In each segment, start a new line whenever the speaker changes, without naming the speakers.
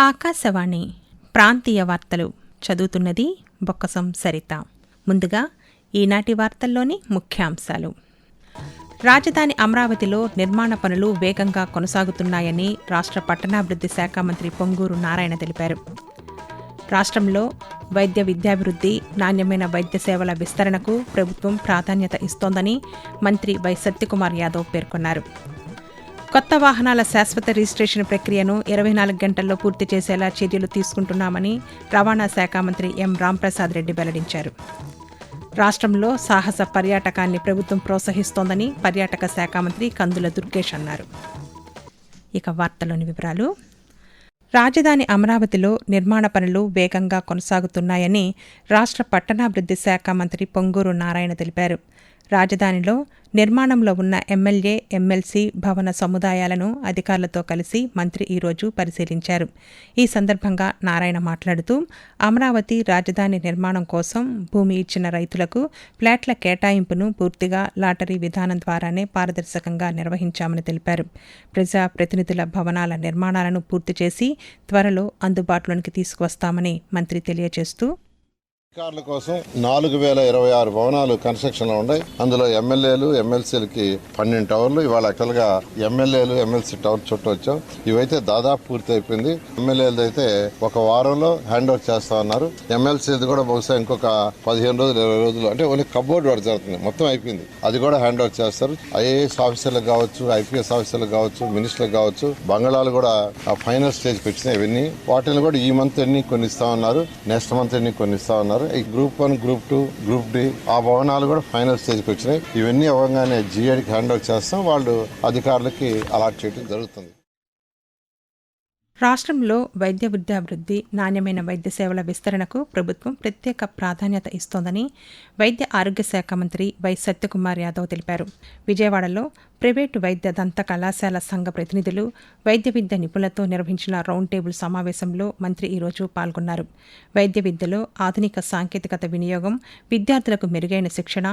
ఆకాశవాణి ప్రాంతీయ వార్తలు చదువుతున్నది బొక్కసం సరిత. ముందుగా ఈనాటి వార్తల్లోని ముఖ్యాంశాలు. రాజధాని అమరావతిలో నిర్మాణ పనులు వేగంగా కొనసాగుతున్నాయని రాష్ట్ర పట్టణాభివృద్ధి శాఖ మంత్రి పొంగూరు నారాయణ తెలిపారు. రాష్ట్రంలో వైద్య విద్యాభివృద్ధి, నాణ్యమైన వైద్య సేవల విస్తరణకు ప్రభుత్వం ప్రాధాన్యత ఇస్తోందని మంత్రి వై సత్యకుమార్ యాదవ్ పేర్కొన్నారు. కొత్త వాహనాల శాశ్వత రిజిస్ట్రేషన్ ప్రక్రియను 24 గంటల్లో పూర్తి చేసేలా చర్యలు తీసుకుంటున్నామని రవాణా శాఖ మంత్రి ఎం రాంప్రసాద్ రెడ్డి వెల్లడించారు. రాష్ట్రంలో సాహస పర్యాటకాన్ని ప్రభుత్వం ప్రోత్సహిస్తోందని పర్యాటక శాఖ మంత్రి కందుల దుర్గేష్ అన్నారు. ఇక వార్తలోని వివరాలు. రాజధాని అమరావతిలో నిర్మాణ పనులు వేగంగా కొనసాగుతున్నాయని రాష్ట్ర పట్టణాభివృద్ధి శాఖ మంత్రి పొంగూరు నారాయణ తెలిపారు. రాజధానిలో నిర్మాణంలో ఉన్న ఎమ్మెల్యే, ఎమ్మెల్సీ భవన సముదాయాలను అధికారులతో కలిసి మంత్రి ఈరోజు పరిశీలించారు. ఈ సందర్భంగా నారాయణ మాట్లాడుతూ, అమరావతి రాజధాని నిర్మాణం కోసం భూమి ఇచ్చిన రైతులకు ప్లాట్ల కేటాయింపును పూర్తిగా లాటరీ విధానం ద్వారానే పారదర్శకంగా నిర్వహించామని తెలిపారు. ప్రజా ప్రతినిధుల భవనాల నిర్మాణాలను పూర్తి చేసి త్వరలో అందుబాటులోనికి తీసుకువస్తామని మంత్రి తెలియజేస్తూ,
అధికారుల కోసం 4026 భవనాలు కన్స్ట్రక్షన్ లో ఉన్నాయి. అందులో ఎమ్మెల్యేలు, ఎమ్మెల్సీలకి 12 టవర్లు. ఇవాళ యాక్చువల్ గా ఎమ్మెల్యేలు, ఎమ్మెల్సీ టవర్ చుట్టూ వచ్చాం. ఇవైతే దాదాపు పూర్తి అయిపోయింది. ఎమ్మెల్యేలు అయితే ఒక వారంలో హ్యాండ్ ఓవర్ చేస్తా ఉన్నారు. ఎమ్మెల్సీది కూడా బహుశా ఇంకొక 15 రోజులు, 20 రోజులు, అంటే ఓన్లీ కబోర్డ్ వర్క్ జరుగుతుంది. మొత్తం అయిపోయింది. అది కూడా హ్యాండ్ ఓవర్ చేస్తారు. ఐఏఎస్ ఆఫీసర్లకు కావచ్చు, ఐపీఎస్ ఆఫీసర్లకు కావచ్చు, మినిస్టర్లకు కావచ్చు, బంగాళాలు కూడా ఫైనల్ స్టేజ్కి వచ్చినాయి. ఇవన్నీ వాటిని కూడా ఈ మంత్ ఎన్ని కొన్ని ఇస్తా ఉన్నారు, నెక్స్ట్ మంత్ ఎన్ని కొన్ని ఇస్తా ఉన్నారు. ఈ గ్రూప్ 1, గ్రూప్ 2, గ్రూప్ డి ఆ భవనాలు కూడా ఫైనల్ స్టేజ్కి వచ్చినాయి. ఇవన్నీ అవ్వగానే జిఐడికి హ్యాండ్ ఓవర్ చేస్తాం. వాళ్ళు అధికారులకి అలాట్ చేయడం జరుగుతుంది.
రాష్ట్రంలో వైద్య విద్యాభివృద్ధి, నాణ్యమైన వైద్య సేవల విస్తరణకు ప్రభుత్వం ప్రత్యేక ప్రాధాన్యత ఇస్తోందని వైద్య ఆరోగ్య శాఖ మంత్రి వై సత్యకుమార్ యాదవ్ తెలిపారు. విజయవాడలో ప్రైవేటు వైద్య దంత కళాశాల సంఘ ప్రతినిధులు, వైద్య విద్య నిపుణులతో నిర్వహించిన రౌండ్ టేబుల్ సమావేశంలో మంత్రి ఈరోజు పాల్గొన్నారు. వైద్య విద్యలో ఆధునిక సాంకేతికత వినియోగం, విద్యార్థులకు మెరుగైన శిక్షణ,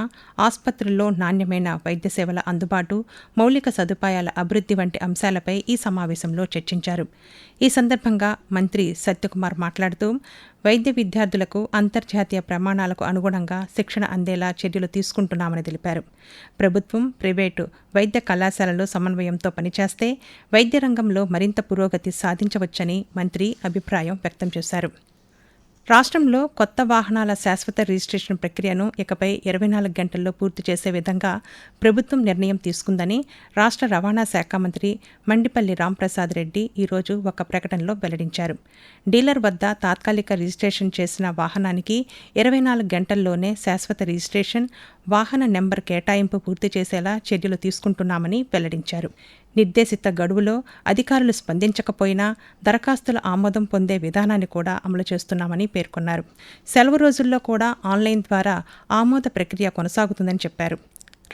ఆసుపత్రుల్లో నాణ్యమైన వైద్య సేవల అందుబాటు, మౌలిక సదుపాయాల అభివృద్ధి వంటి అంశాలపై ఈ సమావేశంలో చర్చించారు. ఈ సందర్భంగా మంత్రి సత్యకుమార్ మాట్లాడుతూ, వైద్య విద్యార్థులకు అంతర్జాతీయ ప్రమాణాలకు అనుగుణంగా శిక్షణ అందేలా చర్యలు తీసుకుంటున్నామని తెలిపారు. ప్రభుత్వం, ప్రైవేటు వైద్య కళాశాలలు సమన్వయంతో పనిచేస్తే వైద్య రంగంలో మరింత పురోగతి సాధించవచ్చని మంత్రి అభిప్రాయం వ్యక్తం చేశారు. రాష్ట్రంలో కొత్త వాహనాల శాశ్వత రిజిస్ట్రేషన్ ప్రక్రియను ఇకపై 24 గంటల్లో పూర్తి చేసే విధంగా ప్రభుత్వం నిర్ణయం తీసుకుందని రాష్ట్ర రవాణా శాఖ మంత్రి మండిపల్లి రాంప్రసాద్ రెడ్డి ఈరోజు ఒక ప్రకటనలో వెల్లడించారు. డీలర్ వద్ద తాత్కాలిక రిజిస్ట్రేషన్ చేసిన వాహనానికి 24 గంటల్లోనే శాశ్వత రిజిస్ట్రేషన్, వాహన నెంబర్ కేటాయింపు పూర్తి చేసేలా చర్యలు తీసుకుంటున్నామని వెల్లడించారు. నిర్దేశిత గడువులో అధికారులు స్పందించకపోయినా దరఖాస్తుల ఆమోదం పొందే విధానాన్ని కూడా అమలు చేస్తున్నామని పేర్కొన్నారు. సెలవు రోజుల్లో కూడా ఆన్లైన్ ద్వారా ఆమోద ప్రక్రియ కొనసాగుతుందని చెప్పారు.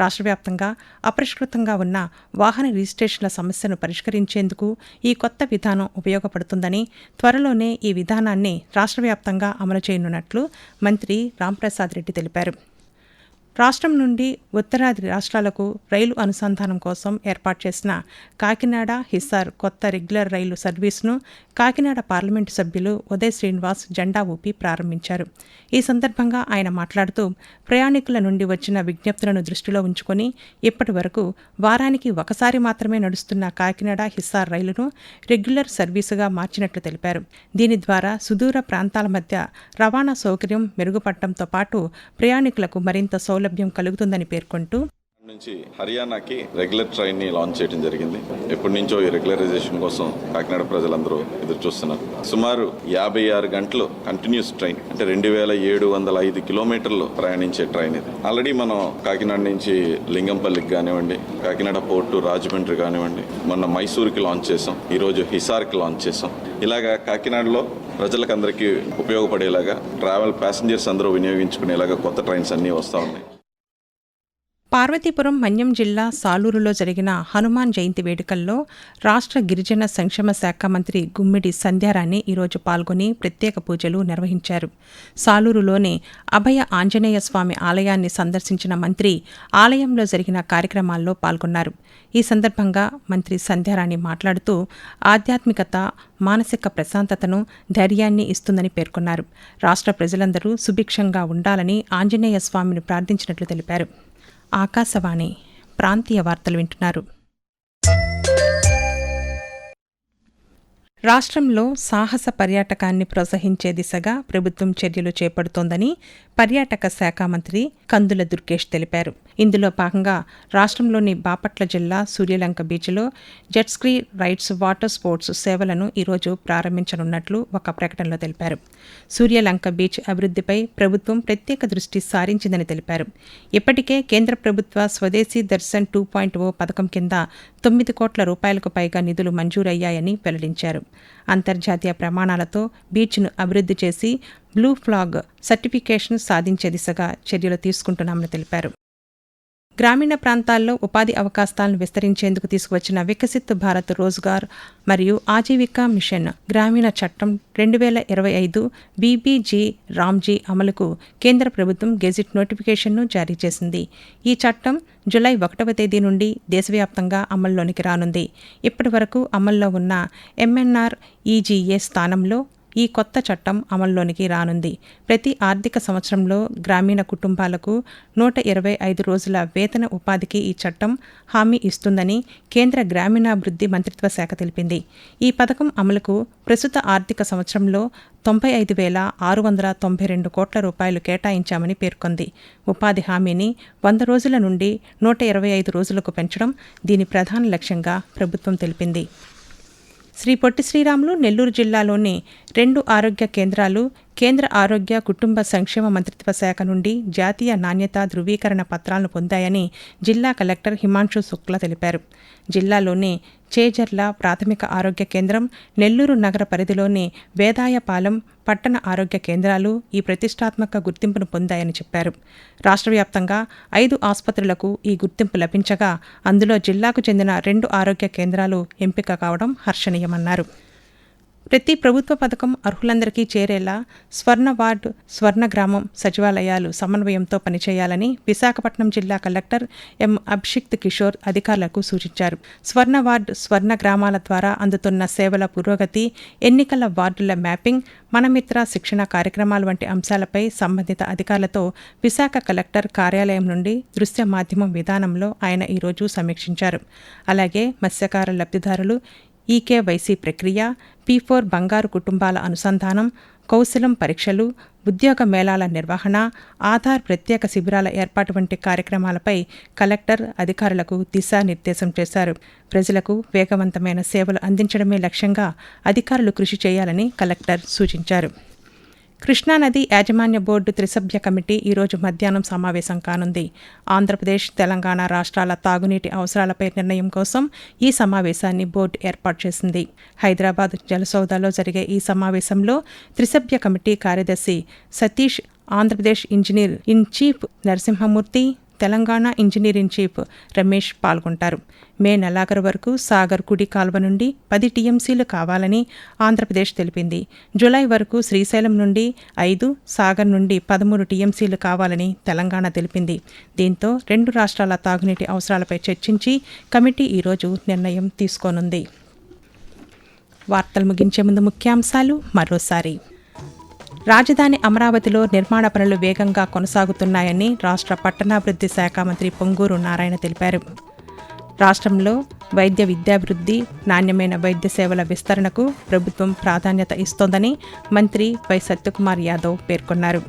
రాష్ట్ర వ్యాప్తంగా అపరిష్కృతంగా ఉన్న వాహన రిజిస్ట్రేషన్ల సమస్యను పరిష్కరించేందుకు ఈ కొత్త విధానం ఉపయోగపడుతుందని, త్వరలోనే ఈ విధానాన్ని రాష్ట్ర వ్యాప్తంగా అమలు చేయనున్నట్లు మంత్రి రాంప్రసాద్ రెడ్డి తెలిపారు. రాష్ట్రం నుండి ఉత్తరాది రాష్ట్రాలకు రైలు అనుసంధానం కోసం ఏర్పాటు చేసిన కాకినాడ, హిస్సార్ కొత్త రెగ్యులర్ రైలు సర్వీసును కాకినాడ పార్లమెంటు సభ్యులు ఉదయ్ శ్రీనివాస్ జెండా ఊపి ప్రారంభించారు. ఈ సందర్భంగా ఆయన మాట్లాడుతూ, ప్రయాణికుల నుండి వచ్చిన విజ్ఞప్తులను దృష్టిలో ఉంచుకొని ఇప్పటి వరకు వారానికి ఒకసారి మాత్రమే నడుస్తున్న కాకినాడ, హిస్సార్ రైలును రెగ్యులర్ సర్వీసుగా మార్చినట్లు తెలిపారు. దీని ద్వారా సుదూర ప్రాంతాల మధ్య రవాణా సౌకర్యం మెరుగుపడటంతో పాటు ప్రయాణికులకు మరింత సౌలభ్యం కలుగుతుందని పేర్కొంటూ,
నుంచి హర్యానాకి రెగ్యులర్ ట్రైన్ ని లాంచ్ చేయడం జరిగింది. ఎప్పటి నుంచో ఈ రెగ్యులరైజేషన్ కోసం కాకినాడ ప్రజలందరూ ఎదురు చూస్తున్నారు. సుమారు 56 గంటలు కంటిన్యూస్ ట్రైన్, అంటే 2705 కిలోమీటర్లు ప్రయాణించే ట్రైన్ ఇది. ఆల్రెడీ మనం కాకినాడ నుంచి లింగంపల్లికి కానివ్వండి, కాకినాడ పోర్టు రాజమండ్రి కానివ్వండి, మొన్న మైసూరుకి లాంచ్ చేసాం, ఈరోజు హిసార్కి లాంచ్ చేసాం. ఇలాగా కాకినాడలో ప్రజలకు అందరికీ ఉపయోగపడేలాగా, ట్రావెల్ ప్యాసింజర్స్ అందరూ వినియోగించుకునేలాగా కొత్త ట్రైన్స్ అన్నీ వస్తూ ఉన్నాయి.
పార్వతీపురం మన్యం జిల్లా సాలూరులో జరిగిన హనుమాన్ జయంతి వేడుకల్లో రాష్ట్ర గిరిజన సంక్షేమ శాఖ మంత్రి గుమ్మిడి సంధ్యారాణి ఈరోజు పాల్గొని ప్రత్యేక పూజలు నిర్వహించారు. సాలూరులోని అభయ ఆంజనేయ స్వామి ఆలయాన్ని సందర్శించిన మంత్రి ఆలయంలో జరిగిన కార్యక్రమాల్లో పాల్గొన్నారు. ఈ సందర్భంగా మంత్రి సంధ్యారాణి మాట్లాడుతూ ఆధ్యాత్మికత మానసిక ప్రశాంతతను, ధైర్యాన్ని ఇస్తుందని పేర్కొన్నారు. రాష్ట్ర ప్రజలందరూ సుభిక్షంగా ఉండాలని ఆంజనేయ స్వామిని ప్రార్థించినట్లు తెలిపారు. ఆకాశవాణి ప్రాంతీయ వార్తలు వింటున్నారు. రాష్ట్రంలో సాహస పర్యాటకాన్ని ప్రోత్సహించే దిశగా ప్రభుత్వం చర్యలు చేపడుతోందని పర్యాటక శాఖ మంత్రి కందుల దుర్గేష్ తెలిపారు. ఇందులో భాగంగా రాష్ట్రంలోని బాపట్ల జిల్లా సూర్యలంక బీచ్లో జెట్స్కీ రైడ్స్, వాటర్ స్పోర్ట్స్ సేవలను ఈరోజు ప్రారంభించనున్నట్లు ఒక ప్రకటనలో తెలిపారు. సూర్యలంక బీచ్ అభివృద్ధిపై ప్రభుత్వం ప్రత్యేక దృష్టి సారించిందని తెలిపారు. ఇప్పటికే కేంద్ర ప్రభుత్వ స్వదేశీ దర్శన్ 2.0 పథకం కింద 9 కోట్ల రూపాయలకు పైగా నిధులు మంజూరయ్యాయని వెల్లడించారు. అంతర్జాతీయ ప్రమాణాలతో బీచ్ను అభివృద్ధి చేసి బ్లూ ఫ్లాగ్ సర్టిఫికేషన్ సాధించే దిశగా చర్యలు తీసుకుంటున్నామని తెలిపారు. గ్రామీణ ప్రాంతాల్లో ఉపాధి అవకాశాలను విస్తరించేందుకు తీసుకువచ్చిన వికసిత్ భారత్ రోజ్గార్ మరియు ఆజీవికా మిషన్ గ్రామీణ చట్టం 2025 బీబీజీ రామ్జీ అమలుకు కేంద్ర ప్రభుత్వం గెజిట్ నోటిఫికేషన్ను జారీ చేసింది. ఈ చట్టం జులై 1వ తేదీ నుండి దేశవ్యాప్తంగా అమల్లోనికి రానుంది. ఇప్పటి వరకు అమల్లో ఉన్న ఎంఎన్ఆర్ ఈజీఏ స్థానంలో ఈ కొత్త చట్టం అమల్లోనికి రానుంది. ప్రతి ఆర్థిక సంవత్సరంలో గ్రామీణ కుటుంబాలకు 125 రోజుల వేతన ఉపాధికి ఈ చట్టం హామీ ఇస్తుందని కేంద్ర గ్రామీణాభివృద్ధి మంత్రిత్వ శాఖ తెలిపింది. ఈ పథకం అమలుకు ప్రస్తుత ఆర్థిక సంవత్సరంలో 95,692 కోట్ల రూపాయలు కేటాయించామని పేర్కొంది. ఉపాధి హామీని 100 రోజుల నుండి 125 రోజులకు పెంచడం దీని ప్రధాన లక్ష్యంగా ప్రభుత్వం తెలిపింది. శ్రీ పొట్టి శ్రీరాములు నెల్లూరు జిల్లాలోని 2 ఆరోగ్య కేంద్రాలు కేంద్ర ఆరోగ్య కుటుంబ సంక్షేమ మంత్రిత్వ శాఖ నుండి జాతీయ నాణ్యతా ధృవీకరణ పత్రాలను పొందాయని జిల్లా కలెక్టర్ హిమాంశు శుక్లా తెలిపారు. జిల్లాలోని చేజర్ల ప్రాథమిక ఆరోగ్య కేంద్రం, నెల్లూరు నగర పరిధిలోని వేదాయపాలెం పట్టణ ఆరోగ్య కేంద్రాలు ఈ ప్రతిష్టాత్మక గుర్తింపును పొందాయని చెప్పారు. రాష్ట్ర వ్యాప్తంగా 5 ఆసుపత్రులకు ఈ గుర్తింపు లభించగా అందులో జిల్లాకు చెందిన 2 ఆరోగ్య కేంద్రాలు ఎంపిక కావడం హర్షణీయమన్నారు. ప్రతి ప్రభుత్వ పథకం అర్హులందరికీ చేరేలా స్వర్ణ వార్డు, స్వర్ణ గ్రామం సచివాలయాలు సమన్వయంతో పనిచేయాలని విశాఖపట్నం జిల్లా కలెక్టర్ ఎం అభిషిక్త్ కిషోర్ అధికారులకు సూచించారు. స్వర్ణ వార్డు, స్వర్ణ గ్రామాల ద్వారా అందుతున్న సేవల పురోగతి, ఎన్నికల వార్డుల మ్యాపింగ్, మనమిత్ర శిక్షణ కార్యక్రమాలు వంటి అంశాలపై సంబంధిత అధికారులతో విశాఖ కలెక్టర్ కార్యాలయం నుండి దృశ్య మాధ్యమం విధానంలో ఆయన ఈరోజు సమీక్షించారు. అలాగే మత్స్యకార లబ్ధిదారులు ఈకేవైసీ ప్రక్రియ, P4 బంగారు కుటుంబాల అనుసంధానం, కౌశలం పరీక్షలు, ఉద్యోగ మేళాల నిర్వహణ, ఆధార్ ప్రత్యేక శిబిరాల ఏర్పాటు వంటి కార్యక్రమాలపై కలెక్టర్ అధికారులకు దిశానిర్దేశం చేశారు. ప్రజలకు వేగవంతమైన సేవలు అందించడమే లక్ష్యంగా అధికారులు కృషి చేయాలని కలెక్టర్ సూచించారు. కృష్ణానది యాజమాన్య బోర్డు త్రిసభ్య కమిటీ ఈరోజు మధ్యాహ్నం సమావేశం కానుంది. ఆంధ్రప్రదేశ్, తెలంగాణ రాష్ట్రాల తాగునీటి అవసరాలపై నిర్ణయం కోసం ఈ సమావేశాన్ని బోర్డు ఏర్పాటు చేసింది. హైదరాబాద్ జలసౌదాలో జరిగే ఈ సమావేశంలో త్రిసభ్య కమిటీ కార్యదర్శి Satish, Andhra Pradesh engineer in chief Narasimhamurthy, Telangana engineer in chief Ramesh పాల్గొంటారు. మే నెలాఖరు వరకు సాగర్ కుడి కాల్వ నుండి 10 టీఎంసీలు కావాలని ఆంధ్రప్రదేశ్ తెలిపింది. జులై వరకు శ్రీశైలం నుండి 5, సాగర్ నుండి 13 టీఎంసీలు కావాలని తెలంగాణ తెలిపింది. దీంతో 2 రాష్ట్రాల తాగునీటి అవసరాలపై చర్చించి కమిటీ ఈరోజు నిర్ణయం తీసుకోనుంది. వార్తలు ముగించే ముందు ముఖ్యాంశాలు మరోసారి. రాజధాని అమరావతిలో నిర్మాణ పనులు వేగంగా కొనసాగుతున్నాయని రాష్ట్ర పట్టణాభివృద్ధి శాఖ మంత్రి పొంగూరు నారాయణ తెలిపారు. రాష్ట్రంలో వైద్య విద్యాభివృద్ధి, నాణ్యమైన వైద్య సేవల విస్తరణకు ప్రభుత్వం ప్రాధాన్యత ఇస్తోందని మంత్రి వై సత్యకుమార్ యాదవ్ పేర్కొన్నారు.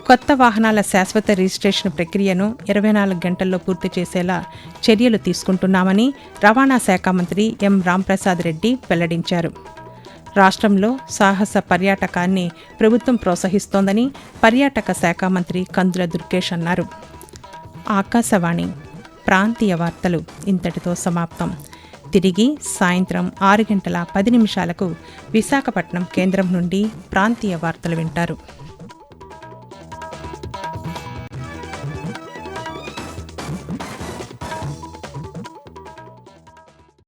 కొత్త వాహనాల శాశ్వత రిజిస్ట్రేషన్ ప్రక్రియను 24 గంటల్లో పూర్తి చేసేలా చర్యలు తీసుకుంటున్నామని రవాణా శాఖ మంత్రి ఎం రాంప్రసాద్ రెడ్డి వెల్లడించారు. రాష్ట్రంలో సాహస పర్యాటకాన్ని ప్రభుత్వం ప్రోత్సహిస్తోందని పర్యాటక శాఖ మంత్రి కందుల దుర్గేష్ అన్నారు. ఆకాశవాణి ప్రాంతీయ వార్తలు ఇంతటితో సమాప్తం. తిరిగి సాయంత్రం 6:10 విశాఖపట్నం కేంద్రం నుండి ప్రాంతీయ వార్తలు వింటారు.